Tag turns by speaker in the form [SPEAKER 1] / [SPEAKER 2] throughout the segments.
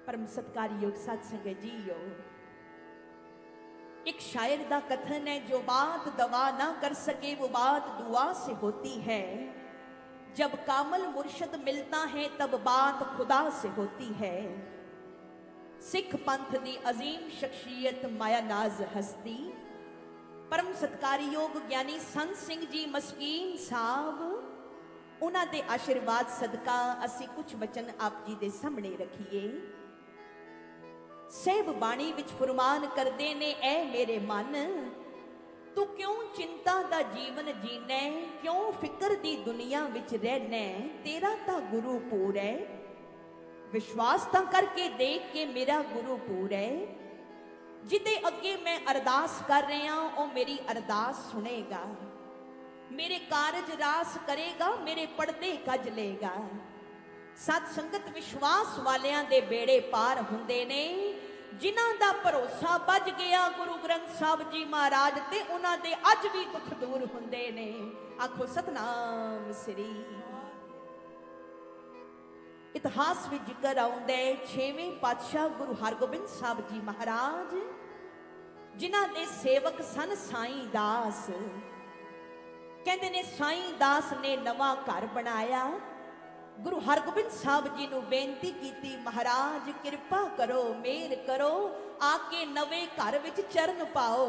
[SPEAKER 1] परम सत्कारयोग साध संगत जीओ, एक शायर का कथन है, जो बात दवा ना कर सके वो बात दुआ से होती है। जब कामल मुर्शद मिलता है तब बात खुदा से होती है। सिख पंथ दी अजीम शख्सियत माया नाज हस्ती परम सत्कारयोग ज्ञानी संत सिंह जी मस्कीन साहब, उन्हां दे आशीर्वाद सदका असी कुछ वचन आप जी दे सामने रखिए। सहब बाणी विच फरमान करदे ने, ऐ मेरे मन तू क्यों चिंता दा जीवन जीने, क्यों फिक्र दी दुनिया विच रहने, तेरा ता गुरु पूर है। विश्वास तां करके देख के मेरा गुरु पूर है। जिदे अगे मैं अरदास कर रहा ओ मेरी अरदास सुनेगा, मेरे कारज रास करेगा, मेरे पड़दे कज लेगा। सत संगत विश्वास वालियां दे बेड़े पार हुंदे ने, जिन्हां दा भरोसा बज गया गुरु ग्रंथ साहब जी महाराज ते उन्हां दे अज भी दुख दूर हुंदे ने। आखो सतनाम श्री। इतिहास में जिक्र आउंदा है 6वें पातशाह गुरु हरगोबिंद साहब जी महाराज, जिन्हां दे सेवक सन साईं दास। कहते ने साईं दास ने नवा घर बनाया, गुरु हरगोबिंद साहब जी नूं बेनती कीती, महाराज किरपा करो, मेहर करो, आके नवे घर विच चरण पाओ।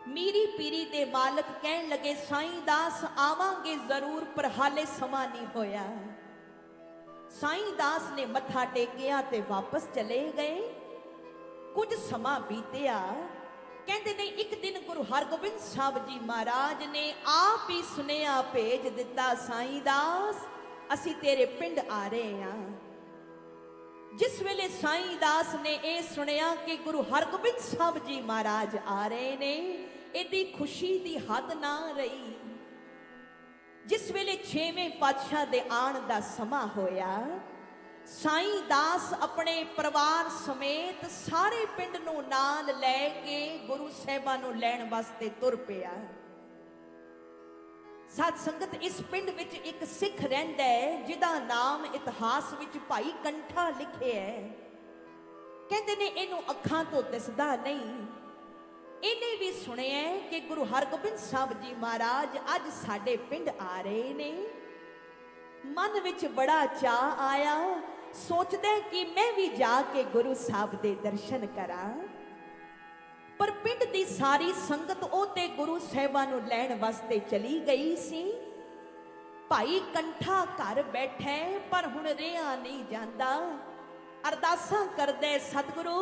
[SPEAKER 1] मीरी पीरी दे मालक कहन लगे, साईं दास आवांगे जरूर पर हाले समा नहीं होया। साईं दास ने मत्था टेकिया ते वापस चले गए। कुछ समा बीतिया। कहते ने एक दिन गुरु हरगोबिंद साहब जी महाराज ने आप ही सुनेहा भेज दिता, साईं दास असी तेरे पिंड आ रहे हैं। जिस वेले साईं दास ने यह सुनिया कि गुरु हरगोबिंद साहब जी महाराज आ रहे ने, इहदी खुशी दी हद ना रही। जिस वेले 6वें पातशाह दे आण दा समा होया, साईं दास अपने परिवार समेत सारे पिंड नूं नाल लैके गुरु साहिबां नूं लैण वास्ते तुर पिया। साध संगत इस पिंड विच एक सिख रहिंदा है, जिहदा नाम इतिहास विच भाई कंठा लिखे है। कहंदे ने इहनूं अखां तो दिसदा नहीं। इहने भी सुनिया कि गुरु हरगोबिंद साहब जी महाराज अज साडे पिंड आ रहे ने। मन विच बड़ा चाह आया, सोचदा कि मैं भी जाके गुरु साहब दे दर्शन करां। पर पिंड दी सारी संगत ओते गुरु साहिबां नूं लैण वास्ते चली गई सी। भाई कंठा घर बैठे पर हुण रिहा नहीं जांदा। अरदासां करदे, सतगुरु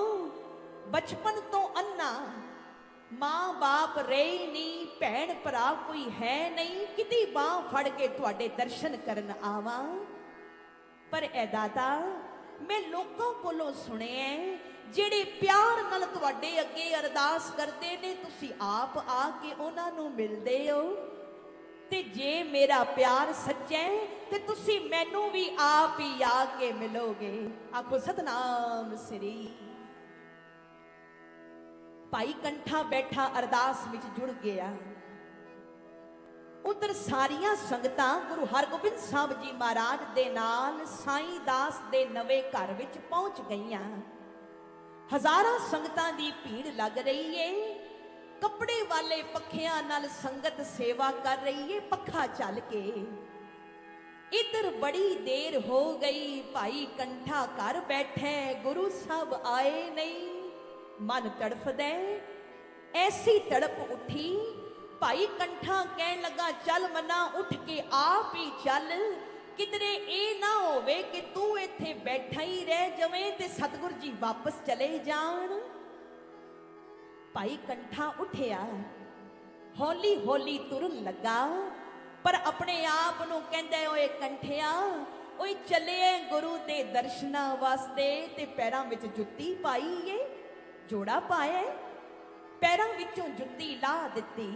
[SPEAKER 1] बचपन तो अन्ना, मां बाप रहे नहीं, भैण भरा कोई है नहीं, किती बांह फड़ के तुहाडे दर्शन करन आवां। पर ऐ दाता मैं लोकां कोलों सुनिया, ਜਿਹੜੇ प्यार नाल तुहाडे अगे अरदास करते ने, तुसी आप आके उन्हां नूं मिलदे हो। ते जे मेरा प्यार सच्चा है ते तुसी मैनू भी आप ही आके मिलोगे। आखो सतनाम श्री। भाई कंठा बैठा अरदास विच जुड़ गया। उधर सारियां संगतां गुरु हरगोबिंद साहब जी महाराज दे नाल साईं दास दे नवे घर विच पहुंच गईयां। हजारां संगतां दी भीड़ लग रही है। कपड़े वाले पखियां नाल संगत सेवा कर रही है, पखा चल के। इधर बड़ी देर हो गई, भाई कंठा घर बैठे, गुरु साहब आए नहीं। मन तड़फदे, ऐसी तड़प उठी। भाई कंठा कहन लगा, चल मना उठ के आप ही चल, किधरे ए ना होवे कि तू इत्थे बैठा ही रह जावें ते सतगुर जी वापस चले जान। भाई कंठा उठिया, हौली हौली तुरन लगा, पर अपने आप नूं कहंदा, ओए कंठिया, ओए चले गुरु दे दर्शनां वास्ते। ते पैरां विच जुत्ती पाई है, जोड़ा पाया, पैरां विचों जुत्ती ला दित्ती।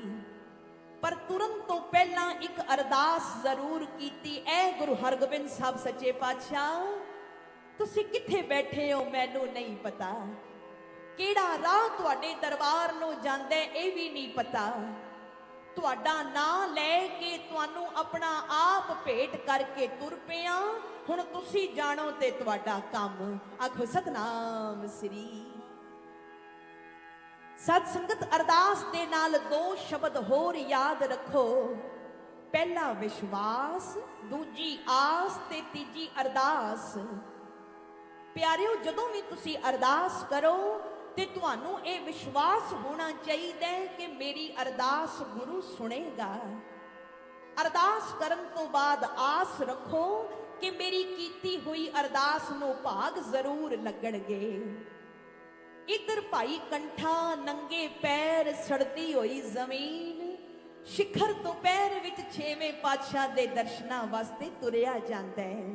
[SPEAKER 1] पर तुरंत तो पहला एक अरदास जरूर कीती, ऐ गुरु हरगोबिंद साहब सच्चे पातशाह, तुसी किथे बैठे हो मैनू नहीं पता, केड़ा राह तुहाडे दरबार नूं जांदा है ये भी नहीं पता। तुहाडा नां लै के तुहानू अपना आप भेंट करके तुर पिया, हुण तुसी जाणो ते तुहाडा काम। आखो सतनाम श्री। सत संगत अरदास दे नाल दो शब्द होर याद रखो। पहला विश्वास, दूजी आस ते तीजी अरदास। प्यारिओ जदों भी तुसी अरदास करो ते तुहानू ये विश्वास होना चाहिए कि मेरी अरदास गुरु सुनेगा। अरदास करन तो बाद आस रखो कि मेरी कीती हुई अरदास नू भाग जरूर लगणगे। इधर भाई कंठा नंगे पैर सड़ती हुई जमीन शिखर तो पैर विच छेवें पातशाह दे दर्शनां वास्ते तुरिया जांदा है।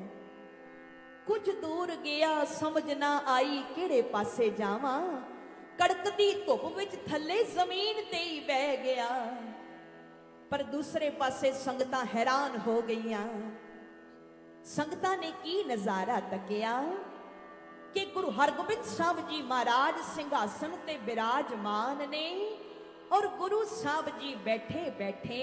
[SPEAKER 1] कुछ दूर गया समझ ना आई किहड़े पासे जावां, कड़कदी धुप विच थल्ले जमीन ते ही बह गया। पर दूसरे पासे संगतां हैरान हो गईयां। संगतां ने की नजारा तकिया कि गुरु हरगोबिंद साहब जी महाराज सिंघासन ते विराजमान ने और गुरु साहब जी बैठे बैठे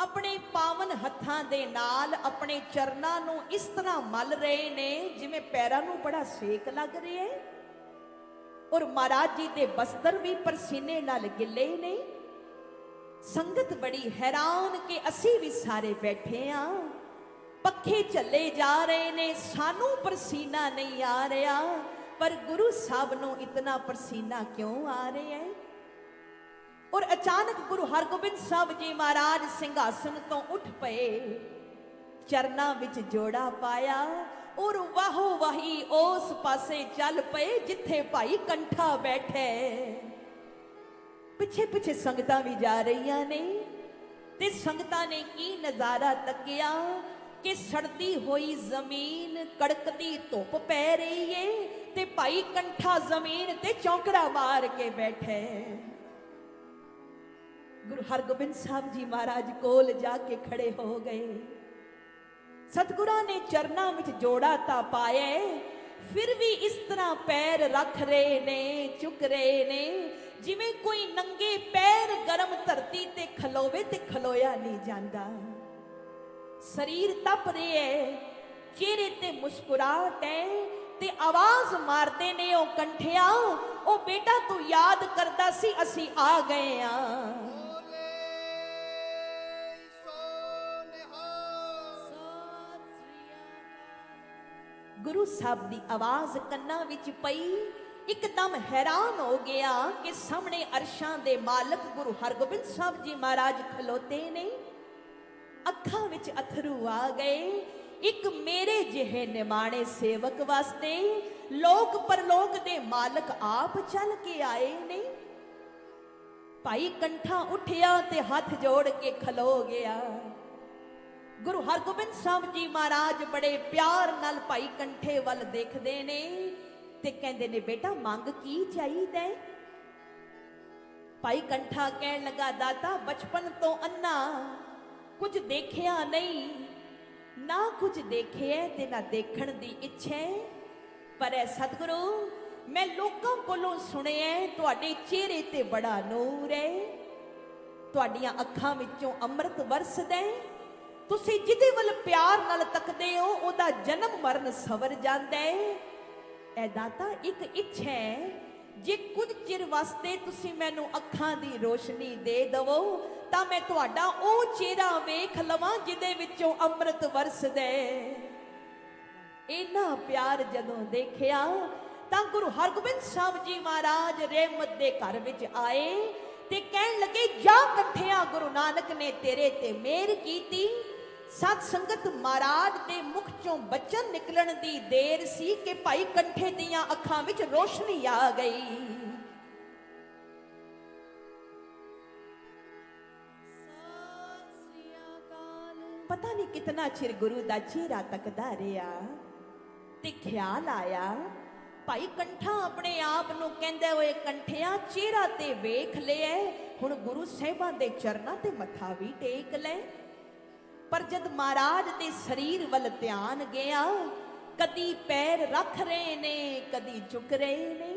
[SPEAKER 1] अपने पावन हत्थां दे नाल अपने चरनां नूं इस तरह मल रहे ने जिवें पैरां नूं बड़ा सेक लग रहा है। और महाराज जी दे बस्तर भी परसीने नाल गिले ने। संगत बड़ी हैरान कि असी भी सारे बैठे हाँ, पखे चले जा रहे ने, सानू परसीना नहीं आ रहा, पर गुरु साहब नूं इतना परसीना क्यों आ रहा है। और अचानक गुरु हरगोबिंद साहब जी महाराज सिंघासन तो उठ पे, चरना विच जोड़ा पाया और वाहो वाही उस पासे चल पे जिथे भाई कंठा बैठे। पिछे पिछे संगतां भी जा रही ने ते संगतां ने की नजारा तकिया कि सड़ती हुई जमीन कड़कती धुप पै रही है ते भाई कंठा जमीन ते चौंकड़ा मार के बैठे। गुरु हरगोबिंद साहब जी महाराज कोल जाके खड़े हो गए। सतगुरां ने चरना विच जोड़ा ता पाए, फिर भी इस तरह पैर रख रहे ने, चुक रहे ने जिवें कोई नंगे पैर गरम धरती ते खलोवे ते खलोया नहीं जांदा। शरीर तप रहे है, चेहरे ते मुस्कुराहट है ते आवाज मारते ने ओ कंठिया, ओ बेटा तू याद करदा सी असी आ गए आ। गुरु साहब की आवाज कन्ना विच पई, एकदम हैरान हो गया कि सामने अरशां दे मालक गुरु हरगोबिंद साहब जी महाराज खलोते ने। अखां विच अथरू आ गए। एक मेरे जिहे निमाणे सेवक वास्ते लोक परलोक दे मालक आप चल के आए ने। भाई कंठा उठिया ते हाथ जोड़ के खलो गया। गुरु हरगोबिंद साहब जी महाराज बड़े प्यार नाल भाई कंठे वल देखदे ने ते कहंदे ने बेटा मंग की चाहिदा है। भाई कंठा कहन लगा दाता बचपन तो अन्ना, कुछ देखिया नहीं, ना कुछ देखे ते ना देखण दी इच्छा है, पर ऐ सतगुरु मैं लोकां कोलों सुनिया तुहाडे चेहरे ते बड़ा नूर है, तुहाडियां अखां विचों अमृत वरसदा है, तुसी जिदे वल प्यार नाल तकदे हो ओदा जन्म मरण सवर जांदा है। ऐ दाता एक इच्छा है, जे कुछ चिर वास्ते तुसी मैनू अखां दी रोशनी दे दवो तां मैं तुहाडा ओ चेहरा वेख लवां जिदे विचों अमृत वरसदा है। इन्ना प्यार जदों देखिया तां गुरु हरगोबिंद साहब जी महाराज रहमत दे घर विच आए ते कहन लगे जा कंठिया गुरु नानक ने तेरे ते मेहर कीती। सत संगत महाराज दे मुख चों बचन निकलन दी देर सी कि भाई कंठे दियां अखां विच रोशनी आ गई। पता नहीं कितना चिर गुरु दा चेहरा तकदा रहा ते ख्याल आया भाई कंठा अपने आप नूं कहंदा होए कंठिया चेहरा ते वेख लिया, हुण गुरु साहिबां दे चरनां ते मत्था भी टेक ले। पर जद महाराज दे शरीर वल ध्यान गया, कदी पैर रख रहे ने कदी झुक रहे ने।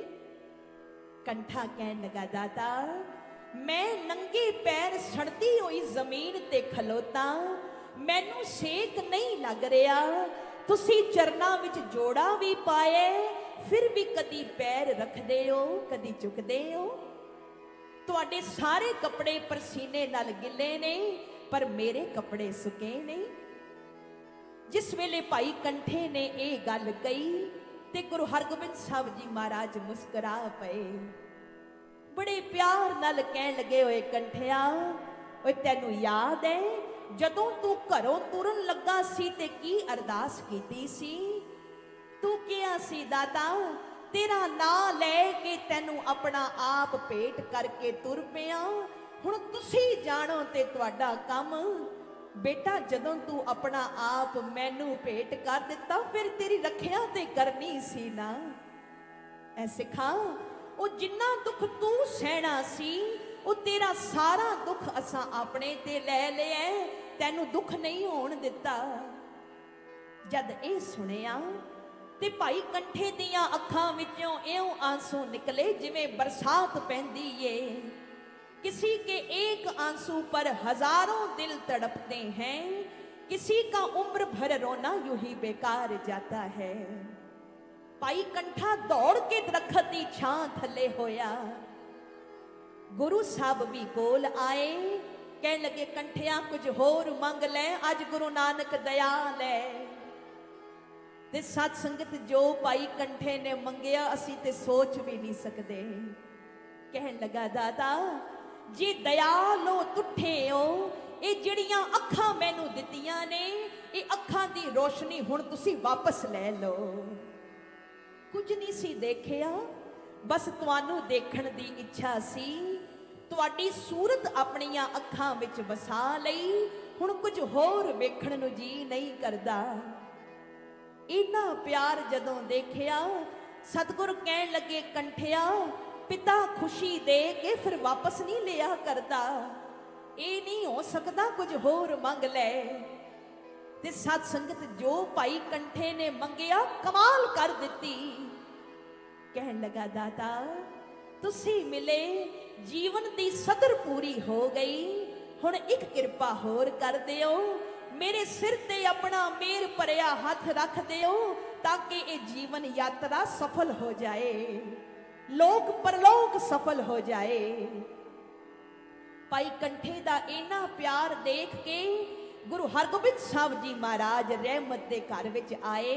[SPEAKER 1] कंठा कहन लगा दाता मैं नंगे पैर सड़ती हुई जमीन ते खलोता, मैनू सेक नहीं लग रहा, ਤੁਸੀਂ ਚਰਨਾਂ ਵਿੱਚ ਜੋੜਾ ਵੀ ਪਾਏ, ਫਿਰ ਵੀ ਕਦੀ ਪੈਰ ਰੱਖਦੇ ਹੋ, ਕਦੀ ਚੁੱਕਦੇ ਹੋ। ਤੁਹਾਡੇ ਸਾਰੇ ਕੱਪੜੇ ਪਸੀਨੇ ਨਾਲ ਗਿੱਲੇ ਨੇ, ਪਰ ਮੇਰੇ ਕੱਪੜੇ ਸੁੱਕੇ ਨਹੀਂ। ਜਿਸ ਵੇਲੇ ਭਾਈ ਕੰਠੇ ਨੇ ਇਹ ਗੱਲ ਕਹੀ ਤੇ ਗੁਰੂ ਹਰਗੋਬਿੰਦ ਸਾਹਿਬ ਜੀ ਮਹਾਰਾਜ ਮੁਸਕਰਾ ਪਏ। ਬੜੇ ਪਿਆਰ ਨਾਲ ਕਹਿਣ ਲੱਗੇ, ਓਏ ਕੰਠਿਆ, ਓਏ ਤੈਨੂੰ ਯਾਦ ਹੈ ਜਦੋਂ ਤੂੰ ਘਰੋਂ ਤੁਰਨ ਲੱਗਾ ਸੀ ਤੇ ਕੀ ਅਰਦਾਸ ਕੀਤੀ ਸੀ? ਤੂੰ ਕਿਹਾ ਸੀ, ਦਾਤਾ ਤੇਰਾ ਨਾਂ ਲੈ ਕੇ ਤੈਨੂੰ ਆਪਣਾ ਆਪ ਭੇਟ ਕਰਕੇ ਤੁਰ ਪਿਆ। ਹੁਣ ਤੁਸੀਂ ਜਾਣੋ ਤੇ ਤੁਹਾਡਾ ਕੰਮ। ਬੇਟਾ ਜਦੋਂ ਤੂੰ ਆਪਣਾ ਆਪ ਮੈਨੂੰ ਭੇਟ ਕਰ ਦਿੱਤਾ, ਫਿਰ ਤੇਰੀ ਰੱਖਿਆ ਤੇ ਕਰਨੀ ਸੀ ਨਾ। ਐ ਸਿੱਖਾਂ, ਉਹ ਜਿੰਨਾ ਦੁੱਖ ਤੂੰ ਸਹਿਣਾ ਸੀ, ਉਹ ਤੇਰਾ ਸਾਰਾ ਦੁੱਖ ਅਸਾਂ ਆਪਣੇ ਤੇ ਲੈ ਲਿਆ, ਤੈਨੂੰ ਦੁੱਖ ਨਹੀਂ ਹੋਣ ਦਿੱਤਾ। ਜਦ ਇਹ ਸੁਣਿਆ ਤੇ ਭਾਈ ਕੰਠੇ ਦੀਆਂ ਅੱਖਾਂ ਵਿੱਚੋਂ ਇਉਂ ਆਂਸੂ ਨਿਕਲੇ ਜਿਵੇਂ ਬਰਸਾਤ ਪੈਂਦੀ ਏ। किसी के एक आंसू पर हजारों दिल तड़पते हैं, किसी का उम्र भर रोना यूं ही बेकार जाता है। भाई कंठा दौड़ के दरखत की छां थले होया। गुरु साहब भी कोल आए, कह लगे कंठिया कुछ होर मंग ले, अज गुरु नानक दयाल है। ते सत संगत जो भाई कंठे ने मंगिया असी ते सोच भी नहीं सकते। कहन लगा, दादा जे दयालो तुठे हो, ये जड़ियां अखां मैनू दित्तियां ने, ये अखां दी रोशनी हुण तुसी वापस ले लो। कुछ नहीं सी देखिया, बस तुहानू देखण दी इच्छा सी। तुहाडी सूरत अपनियां अखां विच वसा लई, हुण कुछ होर वेखण नू जी नहीं करदा। इन्ना प्यार जदों देखिया, सतगुर कहण लगे, कंठिया पिता खुशी दे के फिर वापस नहीं लिया करता, ये नहीं हो सकता, कुछ होर मंग ले। ते सत संगत जो भाई कंठे ने मंगिया कमाल कर दिती। कहन लगा, दाता तुसी मिले, जीवन दी सदर पूरी हो गई, हुण एक कृपा होर कर दिओ, मेरे सिर ते अपना मेर भरिया हथ रख दिओ, ताकि ये जीवन यात्रा सफल हो जाए, लोक परलोक सफल हो जाए। भाई कंठे दा इन्ना प्यार देख के गुरु हरगोबिंद साहब जी महाराज रहमत दे घर विच आए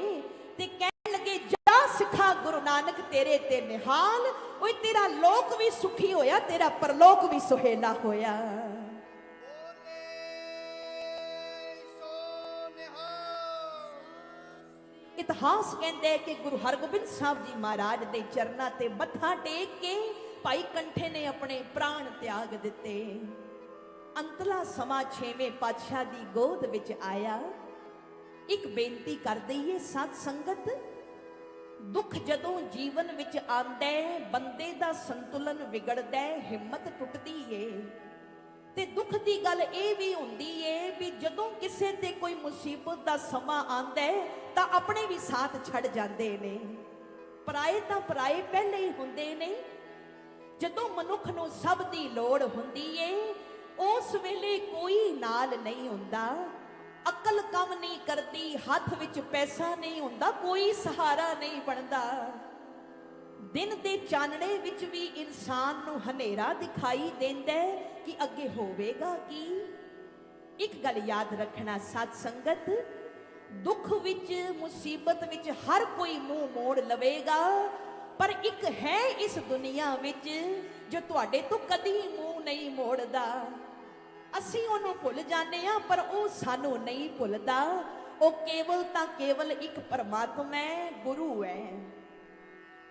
[SPEAKER 1] ते कहन लगे, जा सिखा गुरु नानक तेरे ते निहाल, ओए तेरा लोक भी सुखी होया, तेरा परलोक भी सुहेला होया। इतिहास कहते हैं कि गुरु हरगोबिंद साहब जी महाराज के चरणों ते मत्था टेक के भाई कंठे ने अपने प्राण त्याग दिते। अंतला समा 6वें पातशाह की गोद विच आया। एक बेनती कर दईए सत संगत, दुख जदों जीवन विच आंदा है, बंदे दा संतुलन विगड़दा है, हिम्मत टुटदी है। ते दुख की गल ये भी होंदी है भी जदों किसे ते कोई मुसीबत का समा आंदा है तो अपने भी साथ छड़ जाते ने। पराए तो पराए पहले ही होंदे ने। जदों मनुख नूं सब दी लोड़ हुंदी है, उस वेले कोई नाल नहीं हुंदा, अकल कम नहीं करती, हाथ विच पैसा नहीं हुंदा, कोई सहारा नहीं बनता। दिन दे चानणे विच भी इंसान नूं हनेरा दिखाई देंदा है कि अगे होवेगा की। एक गल याद रखना सत संगत, दुख विच मुसीबत विच हर कोई मुंह मोड़ लवेगा, पर एक है इस दुनिया विच जो तुहाडे तो कदी मुंह नहीं मोड़दा। असीं ओनूं भुल जाने आ, पर वो सानू नहीं भुलदा। वो केवल तां केवल एक परमात्मा है, गुरु है।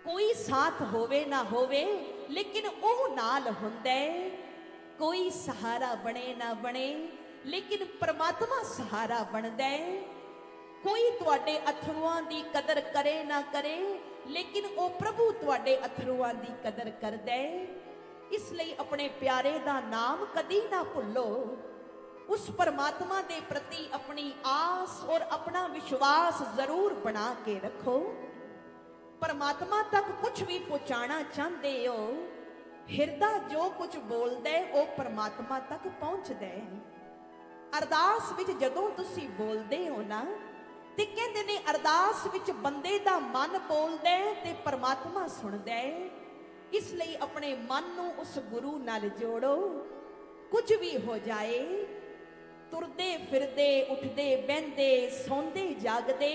[SPEAKER 1] कोई साथ होवे ना होवे, लेकिन वो नाल हुंदा है। कोई सहारा बने ना बने, लेकिन परमात्मा सहारा बनदा है। कोई तुहाडे अथरुआं दी कदर करे ना करे, लेकिन वो प्रभु तुहाडे अथरुआं दी कदर करदा है। इसलिए अपने प्यारे दा नाम कदी ना भुल्लो। उस परमात्मा दे प्रति अपनी आस और अपना विश्वास जरूर बना के रखो। परमात्मा तक कुछ भी पहुंचाना चाहते हो, हिरदा जो कुछ बोलदा है वो परमात्मा तक पहुंचदा है। अरदास विच जदों तुसी बोलदे हो ना, ਤੇ ਕਹਿੰਦੇ ਨੇ ਅਰਦਾਸ ਵਿੱਚ ਬੰਦੇ ਦਾ ਮਨ ਬੋਲਦਾ ਹੈ ਤੇ ਪਰਮਾਤਮਾ ਸੁਣਦਾ ਹੈ। ਇਸ ਲਈ ਆਪਣੇ ਮਨ ਨੂੰ ਉਸ ਗੁਰੂ ਨਾਲ ਜੋੜੋ। ਕੁਝ ਵੀ ਹੋ ਜਾਏ, ਤੁਰਦੇ ਫਿਰਦੇ, ਉੱਠਦੇ ਬਹਿੰਦੇ, ਸੌਂਦੇ ਜਾਗਦੇ,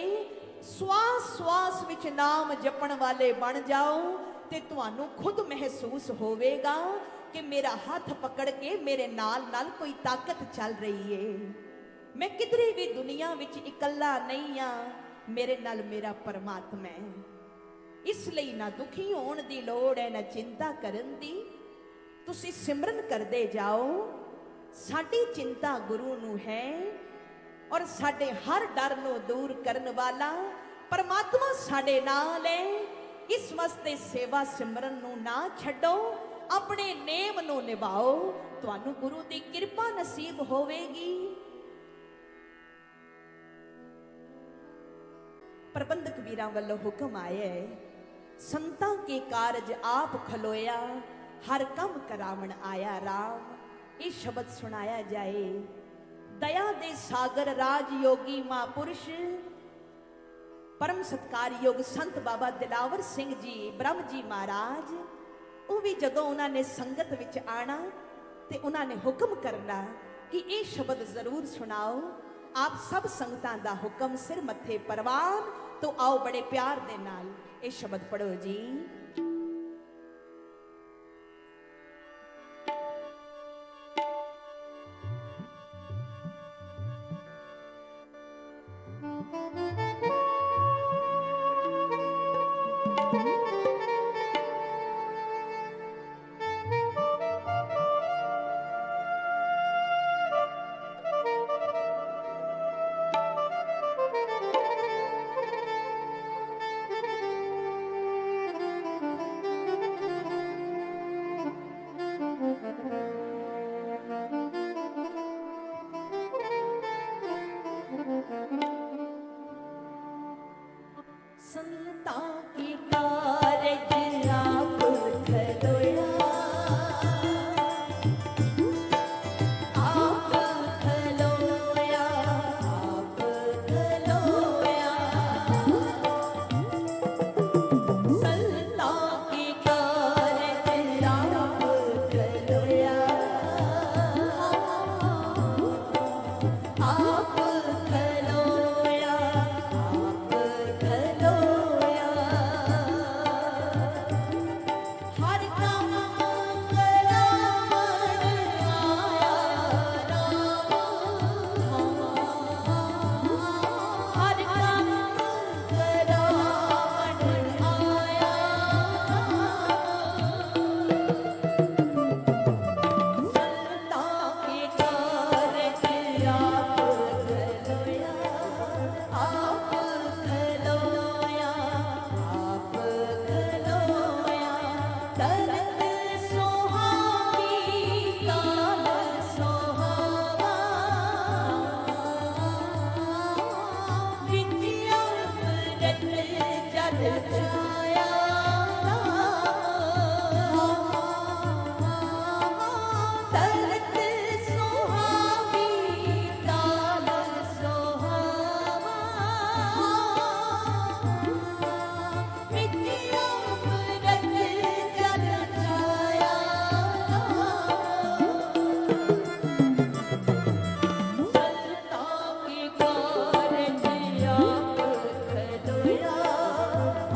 [SPEAKER 1] ਸਵਾਸ ਸਵਾਸ ਵਿੱਚ ਨਾਮ ਜਪਣ ਵਾਲੇ ਬਣ ਜਾਓ ਤੇ ਤੁਹਾਨੂੰ ਖੁਦ ਮਹਿਸੂਸ ਹੋਵੇਗਾ ਕਿ ਮੇਰਾ ਹੱਥ ਪਕੜ ਕੇ ਮੇਰੇ ਨਾਲ ਨਾਲ ਕੋਈ ਤਾਕਤ ਚੱਲ ਰਹੀ ਏ। ਮੈਂ ਕਿਧਰੇ ਵੀ ਦੁਨੀਆ ਵਿੱਚ ਇਕੱਲਾ ਨਹੀਂ ਆ, ਮੇਰੇ ਨਾਲ ਮੇਰਾ ਪਰਮਾਤਮਾ ਹੈ। ਇਸ ਲਈ ਨਾ ਦੁਖੀ ਹੋਣ ਦੀ ਲੋੜ ਹੈ, ਨਾ ਚਿੰਤਾ ਕਰਨ ਦੀ। ਤੁਸੀਂ ਸਿਮਰਨ ਕਰਦੇ ਜਾਓ। ਸਾਡੀ ਚਿੰਤਾ ਗੁਰੂ ਨੂੰ ਹੈ ਔਰ ਸਾਡੇ ਹਰ ਡਰ ਨੂੰ ਦੂਰ ਕਰਨ ਵਾਲਾ ਪਰਮਾਤਮਾ ਸਾਡੇ ਨਾਲ ਹੈ। ਇਸ ਵਾਸਤੇ ਸੇਵਾ ਸਿਮਰਨ ਨੂੰ ਨਾ ਛੱਡੋ, ਆਪਣੇ ਨੇਮ ਨੂੰ ਨਿਭਾਓ, ਤੁਹਾਨੂੰ ਗੁਰੂ ਦੀ ਕਿਰਪਾ ਨਸੀਬ ਹੋਵੇਗੀ। ਪ੍ਰਬੰਧਕ ਵੀਰਾਂ ਵੱਲੋਂ ਹੁਕਮ ਆਇਆ ਹੈ, ਸੰਤਾਂ ਕੇ ਕਾਰਜ ਆਪ ਖਲੋਇਆ, ਹਰ ਕੰਮ ਕਰਾਵਣ ਆਇਆ ਰਾਮ। ਇਹ ਸ਼ਬਦ ਸੁਣਾਇਆ ਜਾਏ। ਦਇਆ ਦੇ ਸਾਗਰ ਰਾਜ ਯੋਗੀ ਮਹਾਂਪੁਰਸ਼ परम सत्कारयोग संत बाबा दिलावर सिंह जी ब्रह्म जी महाराज, वो भी जदों उन्होंने संगत विच आना ते उन्होंने हुक्म करना कि ये शब्द जरूर सुनाओ। आप सब संगतां दा हुक्म सिर मथे परवान। तो आओ बड़े प्यार दे नाल ये शब्द पढ़ो जी।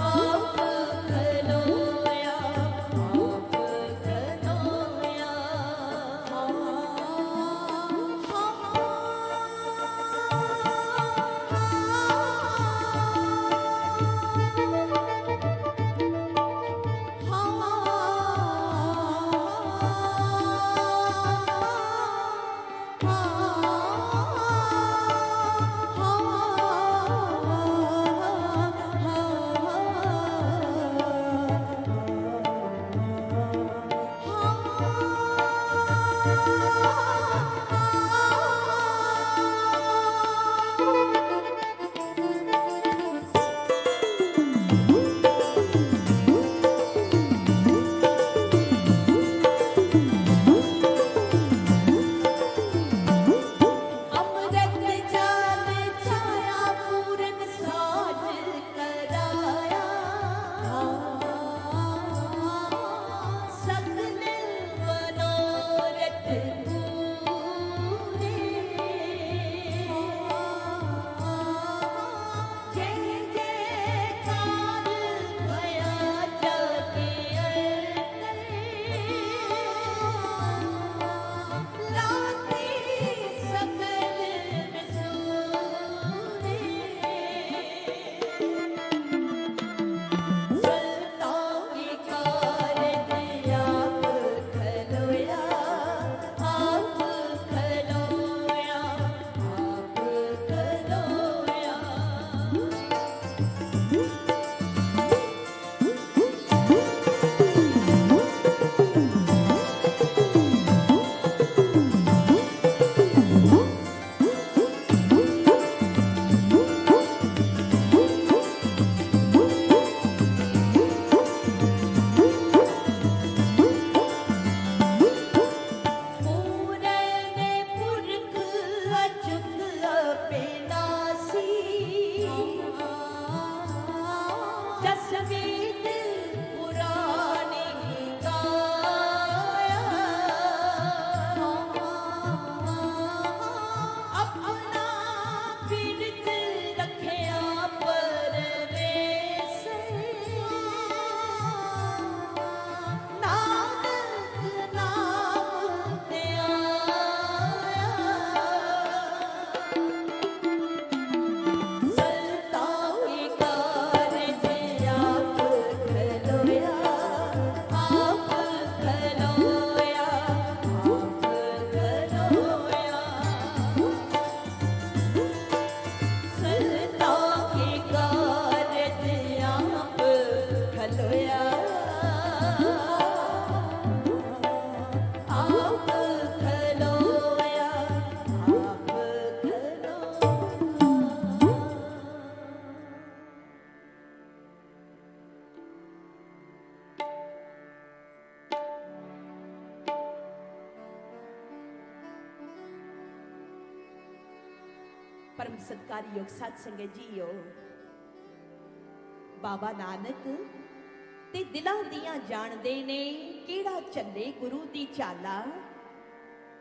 [SPEAKER 2] आप
[SPEAKER 1] ਖਲੋਇਆ ਆਪ ਖਲੋਇਆ ਆਪ ਖਲੋਇਆ। परम सत्कारयोग साध संगत जीओ, बाबा नानक ते दिलां दियां जाणदे ने किहड़ा चले गुरु दी चाला।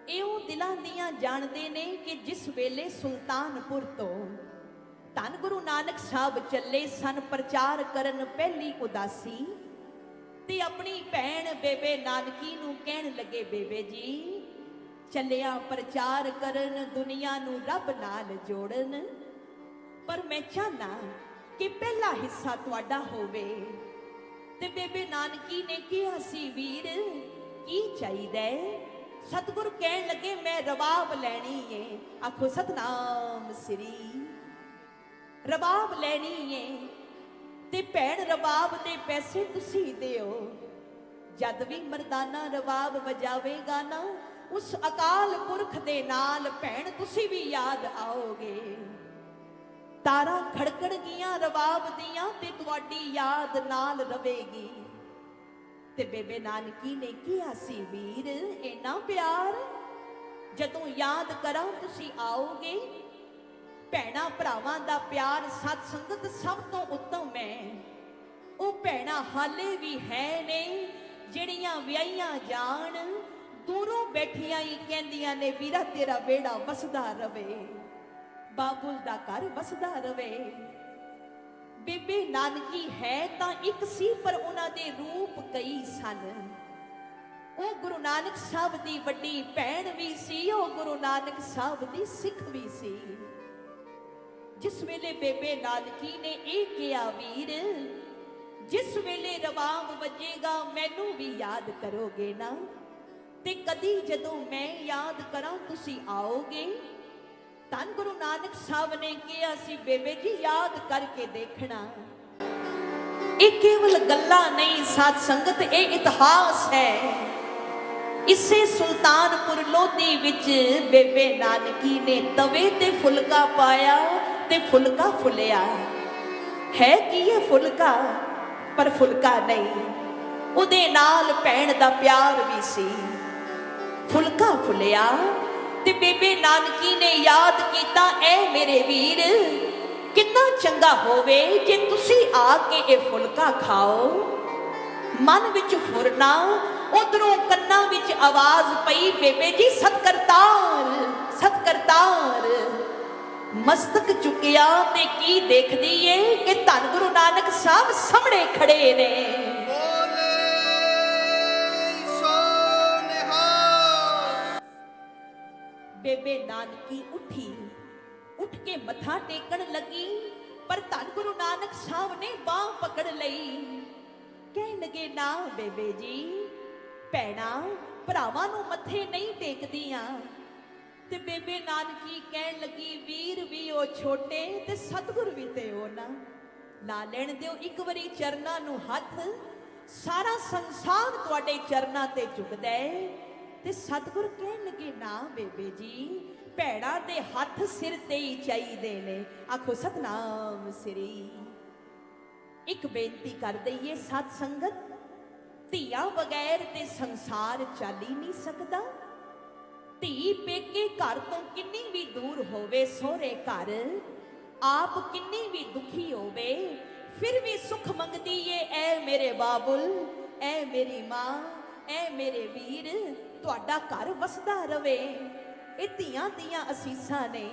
[SPEAKER 1] इहो दिलां दियां जाणदे ने कि जिस वेले सुल्तानपुर तो धन गुरु नानक साहब चले सन प्रचार करन पहली उदासी ते अपनी भैन बेबे नानकी नूं कहण लगे, बेबे जी चलिया प्रचार करन दुनिया नूं रब नाल जोड़न, पर मैं चाहना कि पहला हिस्सा तुहाडा होवे। ते बेबे नानकी ने कहा सी, वीर की चाहिदा? सतगुरु कहण लगे, मैं रबाब लैनी है। आखो सतनाम श्री। रबाब लैनी है ते भैन रबाब दे पैसे तुसी दिओ। जद भी मर्दाना रबाब वजावेगा ना, उस अकाल पुरख दे नाल भैन तुसी भी याद आओगे। तारा खड़कण गियां रबाब दियां ते तुहाडी याद नाल रवेगी। ते बेबे नानकी ने कहा सी, वीर इन्ना प्यार जदों याद करा तुसी आओगे। भैणा भरावां दा प्यार सत संगत सब तो उत्तम है। वो भैणा हाले भी है ने जिहड़ियां विआहियां जाण दूरों बैठियां ही कहंदियां ने, वीरा तेरा बेड़ा वसदा रवे, बाबुल दा घर वसदा रवे। बेबे नानकी है तां इक सी, पर उन्हां दे रूप कई सन। वो गुरु नानक साहब दी वड्डी भैन भी सी, वो गुरु नानक साहब दी सिख भी सी। जिस वेले बेबे नानकी ने एक कहा, वीर जिस वेले रबाब वजेगा मैनू भी याद करोगे ना, ते कदी जदों मैं याद करा तुसी आओगे। धन गुरु नानक साहब ने कहा सी, बेबे जी याद करके देखना। एक केवल गल्ला नहीं साध संगत, ये इतिहास है। इसे सुल्तानपुर लोधी विच बेबे नानकी ने तवे ते फुलका पाया ते फुलका फुलिया। है कि ये फुलका, पर फुलका नहीं, उदे नाल भैण दा प्यार भी सी। फुलका फुलिया ते बेबे नानकी ने याद किया, ऐ मेरे वीर कितना चंगा होवे जे तुसी आके ये फुलका खाओ। मन विच फुरना, उधरों कन्ना विच आवाज पई, बेबे जी सतकरतार सतकरतार। मस्तक चुकिया ते की देखदी है कि धन गुरु नानक साहब सामने खड़े ने। बेबे नानकी उठी, उठ के मथा टेकन लगी, पर धन गुरु नानक साहब ने बांह पकड़ लई। कहन लगे, ना बेबे जी, भैणा भरावां नूं मथे नहीं टेकदियां। ते बेबे नानकी कहन लगी, वीर भी ओ छोटे ते सतगुर भी ते ओ ना, ला लैण दिओ एक वारी चरनां नूं हथ। सारा संसार तुहाडे चरनां ते झुकदा है। ते सतगुर कहन लगे, ना बेबे जी, भैणा दे हथ सिर ते ही चाहीदे ने। आखो सतनाम श्री। एक बेनती कर दईए सत संगत, धीआं बगैर ते संसार चल ही नहीं सकदा। धी पेके घर तो किन्नी भी दूर होवे, सोहरे घर आप किन्नी भी दुखी होवे, फिर भी सुख मंगदी है। ऐ मेरे बाबुल, ऐ मेरी मां, ऐ मेरे वीर, तुहाडा घर वसदा रवे। ये धीआं दियां असीसां ने।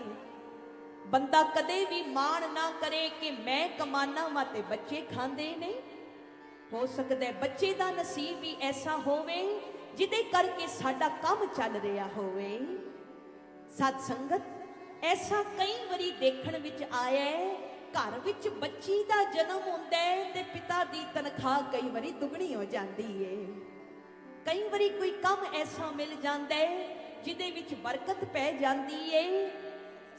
[SPEAKER 1] बंदा कदे भी मान ना करे कि मैं कमाना वा ते बच्चे खांदे ने। हो सकता है बच्चे दा नसीब भी ऐसा होवे जिदे करके साडा काम चल रहा होवे। सत संगत, ऐसा कई बारी देखण विच आया है, घर विच बच्ची दा जन्म होंदा है ते पिता दी तनख्वाह कई बारी दुगनी हो जाती है। कई बारी कोई काम ऐसा मिल जाता है जिदे विच बरकत पै जाती है।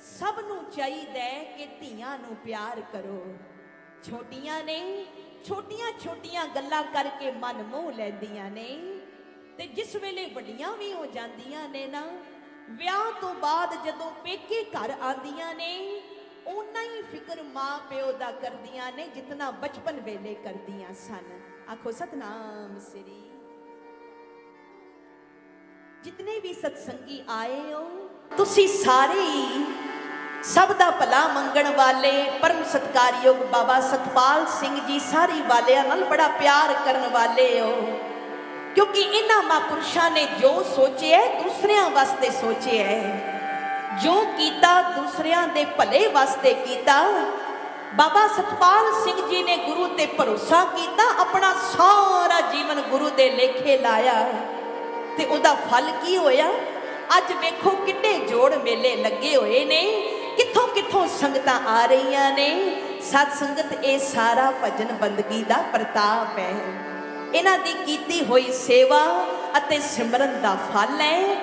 [SPEAKER 1] सब नूं चाहिदा है कि धीआं नूं प्यार करो। छोटियां ने ਛੋਟੀਆਂ ਛੋਟੀਆਂ ਗੱਲਾਂ ਕਰਕੇ ਮਨ ਮੋਹ ਲੈਂਦੀਆਂ ਨੇ ਤੇ ਜਿਸ ਵੇਲੇ ਵੱਡੀਆਂ ਵੀ ਹੋ ਜਾਂਦੀਆਂ ਨੇ ਨਾ, ਵਿਆਹ ਤੋਂ ਬਾਅਦ ਜਦੋਂ ਪੇਕੇ ਘਰ ਆਉਂਦੀਆਂ ਨੇ ਉਨਾ ਹੀ ਫਿਕਰ ਮਾਂ ਪਿਓ ਦਾ ਕਰਦੀਆਂ ਨੇ ਜਿਤਨਾ ਬਚਪਨ ਵੇਲੇ ਕਰਦੀਆਂ ਸਨ। ਆਖੋ ਸਤਨਾਮ ਸ੍ਰੀ। ਜਿਤਨੇ ਵੀ ਸਤਸੰਗੀ ਆਏ ਹੋ ਤੁਸੀਂ ਸਾਰੇ ਹੀ ਸਭ ਦਾ ਭਲਾ ਮੰਗਣ ਵਾਲੇ ਪਰਮ ਸਤਿਕਾਰਯੋਗ ਬਾਬਾ ਸਤਪਾਲ ਸਿੰਘ ਜੀ ਸਾਰੀ ਵਾਲਿਆਂ ਨਾਲ ਬੜਾ ਪਿਆਰ ਕਰਨ ਵਾਲੇ ਹੋ, ਕਿਉਂਕਿ ਇਹਨਾਂ ਮਹਾਂਪੁਰਸ਼ਾਂ ਨੇ ਜੋ ਸੋਚਿਆ ਦੂਸਰਿਆਂ ਵਾਸਤੇ ਸੋਚਿਆ, ਜੋ ਕੀਤਾ ਦੂਸਰਿਆਂ ਦੇ ਭਲੇ ਵਾਸਤੇ ਕੀਤਾ। ਬਾਬਾ ਸਤਪਾਲ ਸਿੰਘ ਜੀ ਨੇ ਗੁਰੂ ਤੇ ਭਰੋਸਾ ਕੀਤਾ, ਆਪਣਾ ਸਾਰਾ ਜੀਵਨ ਗੁਰੂ ਦੇ ਲੇਖੇ ਲਾਇਆ ਤੇ ਉਹਦਾ ਫਲ ਕੀ ਹੋਇਆ। ਅੱਜ ਵੇਖੋ ਕਿੱਡੇ ਜੋੜ ਮੇਲੇ ਲੱਗੇ ਹੋਏ ਨੇ, ਕਿੱਥੋਂ ਕਿੱਥੋਂ ਸੰਗਤਾਂ ਆ ਰਹੀਆਂ ਨੇ। ਸਤ ਸੰਗਤ ਇਹ ਸਾਰਾ ਭਜਨ ਬੰਦਗੀ ਦਾ ਪ੍ਰਤਾਪ ਹੈ, ਇਹਨਾਂ ਦੀ ਕੀਤੀ ਹੋਈ ਸੇਵਾ ਅਤੇ ਸਿਮਰਨ ਦਾ ਫਲ ਹੈ।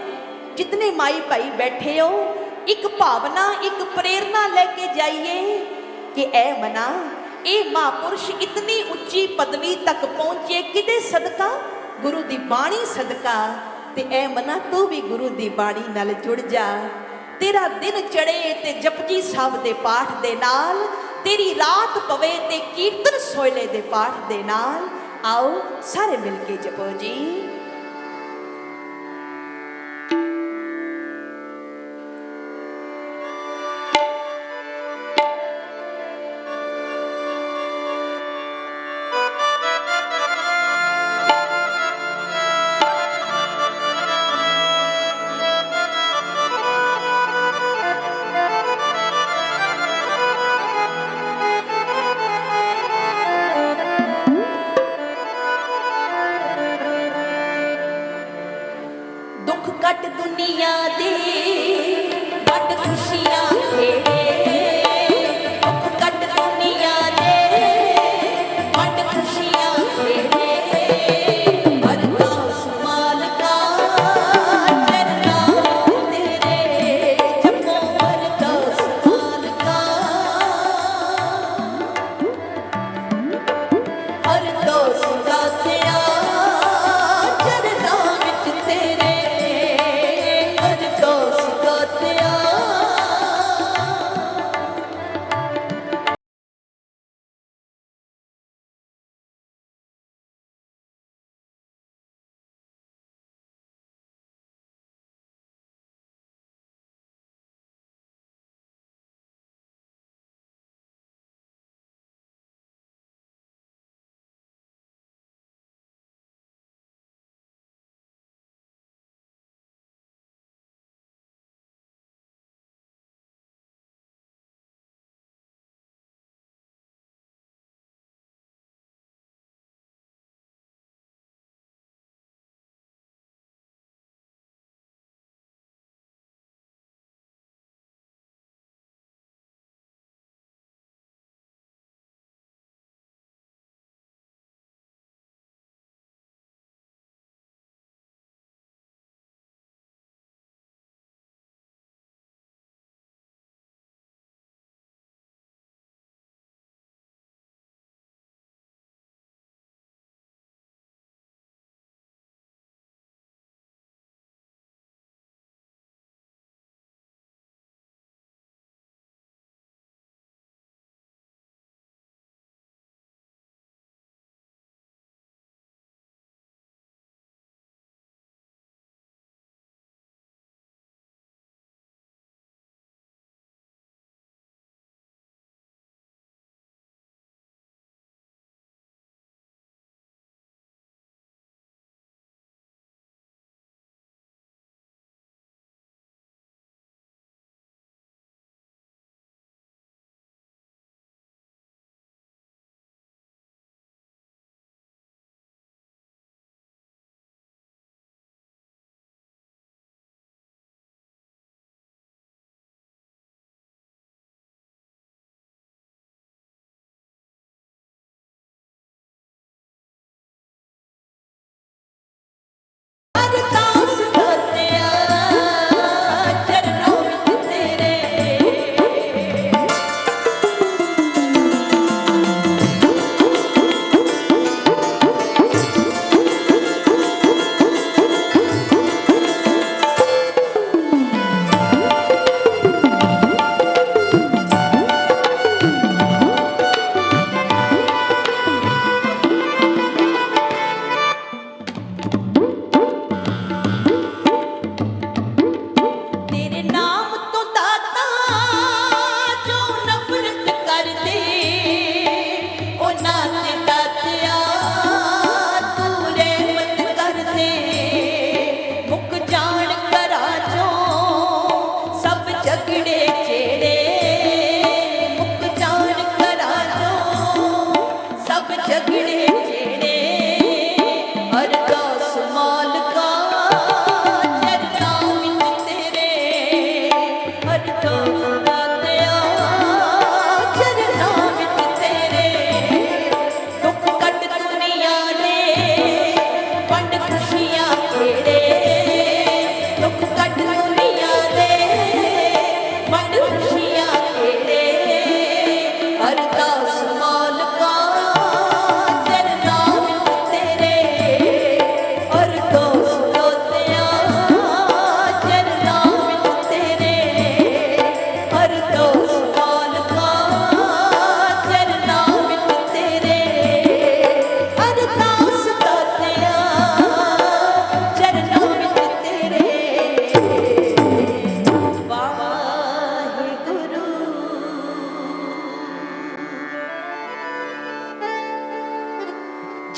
[SPEAKER 1] ਜਿਤਨੇ ਮਾਈ ਭਾਈ ਬੈਠੇ ਹੋ ਇੱਕ ਭਾਵਨਾ ਇੱਕ ਪ੍ਰੇਰਨਾ ਲੈ ਕੇ ਜਾਈਏ ਕਿ ਐ ਮਨਾ ਇਹ ਮਹਾਂਪੁਰਸ਼ ਇਤਨੀ ਉੱਚੀ ਪਦਵੀ ਤੱਕ ਪਹੁੰਚੇ ਕਿਹਦੇ ਸਦਕਾ, ਗੁਰੂ ਦੀ ਬਾਣੀ ਸਦਕਾ। ਤੇ ਐ ਮਨਾ ਤੂੰ ਵੀ ਗੁਰੂ ਦੀ ਬਾਣੀ ਨਾਲ ਜੁੜ ਜਾ। ਤੇਰਾ ਦਿਨ ਚੜੇ ਤੇ ਜਪਜੀ ਸਾਹਿਬ ਦੇ ਪਾਠ ਦੇ ਨਾਲ, ਤੇਰੀ ਰਾਤ ਪਵੇ ਤੇ ਕੀਰਤਨ ਸੋਹਲੇ ਦੇ ਪਾਠ ਦੇ ਨਾਲ। ਆਓ ਸਾਰੇ ਮਿਲ ਕੇ ਜਪੋ ਜੀ।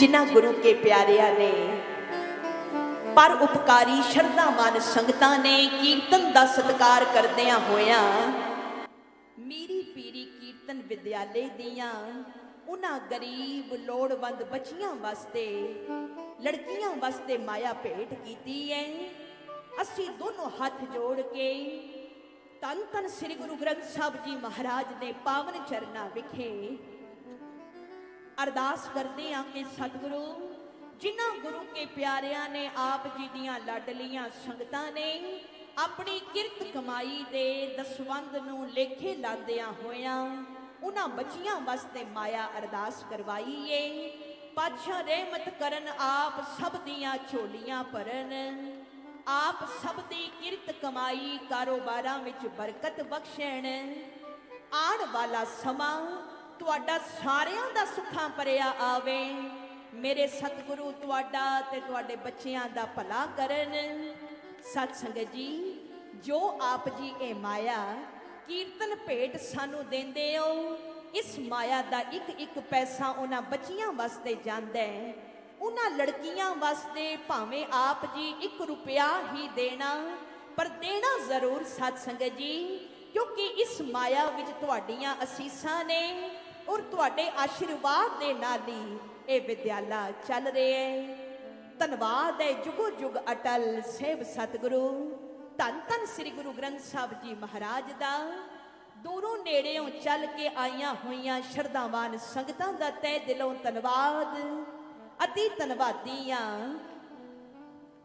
[SPEAKER 1] जिन्हां गुरु के प्यारिया ने पर उपकारी शरधावान संगतां ने कीर्तन दा सत्कार करदियां होया मीरी पीरी कीर्तन विद्यालय दियां उन्हां गरीब लोड़वंद बच्चियां वास्ते लड़कियां वास्ते माया भेंट कीती है। असीं दोनों हाथ जोड़ के धन धन श्री गुरु ग्रंथ साहिब जी महाराज ने पावन चरना विखे अरदास करते हैं कि सतगुरु जिन्हां गुरु के प्यारिया ने आप जी दियां लाडलियां संगतां ने अपनी किरत कमाई दे दसवंध नूं लेखे लांदियां होया उन्हां बच्चियां वास्ते माया अरदास करवाई है। पातशाह रहमत करन आप सब दियां झोलियां भरन आप सब दी किरत कमाई कारोबारां विच बरकत बख्शण आण वाला समा तुहाडा सारियां दा सुखां भरिया आवे। मेरे सतगुरु तुहाडा ते तुहाडे बच्चियां दा भला करन। सत संगत जी जो आप जी ए माया कीर्तन भेंट सानू देंदे हो इस माया दा एक एक पैसा उन्हां बच्चियां वास्ते जांदा है उन्हां लड़कियां वास्ते भावें आप जी 1 रुपया ही देना पर देना जरूर सत संगत जी क्योंकि इस माया विच तुहाडियां असीसां ने और तुहाडे आशीर्वाद दे नाल ही ये विद्याला चल रहा है। धन्नवाद है जुगो जुग अटल सेव सतगुरु धन धन श्री गुरु ग्रंथ साहिब जी महाराज दा दूरों नेड़ियों चल के आईयां होईयां शरधावान संगतां दा तह दिलों धन्नवाद। अति धन्नवादियां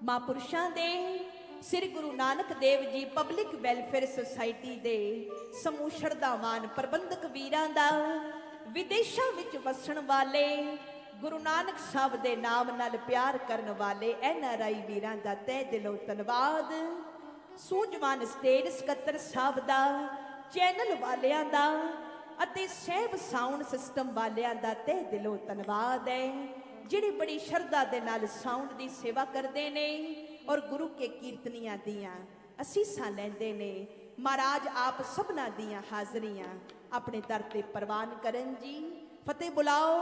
[SPEAKER 1] महापुरुषां दे Shri Guru Nanak Dev ji public welfare society दे समूह शरधावान प्रबंधक वीरां दा विदेशों विच वसण वाले गुरु नानक साहब दे नाम नाल प्यार करन वाले NRI वीरां दा तह दिलों धन्नवाद। सूझवान स्टेज सकत्तर साहब दा चैनल वालियां दा अते सहब साउंड सिस्टम वालियां दा तह दिलों धन्नवाद है जिहड़े बड़ी शरधा दे नाल साउंड दी सेवा करदे ने और गुरु के कीर्तनियां दियां असीसां लैंदे ने। महाराज आप सबना दियां हाजरियां अपने दर ते प्रवान करन जी। फतेह बुलाओ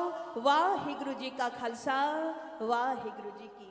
[SPEAKER 1] वाहिगुरु जी का खालसा वाहिगुरु जी की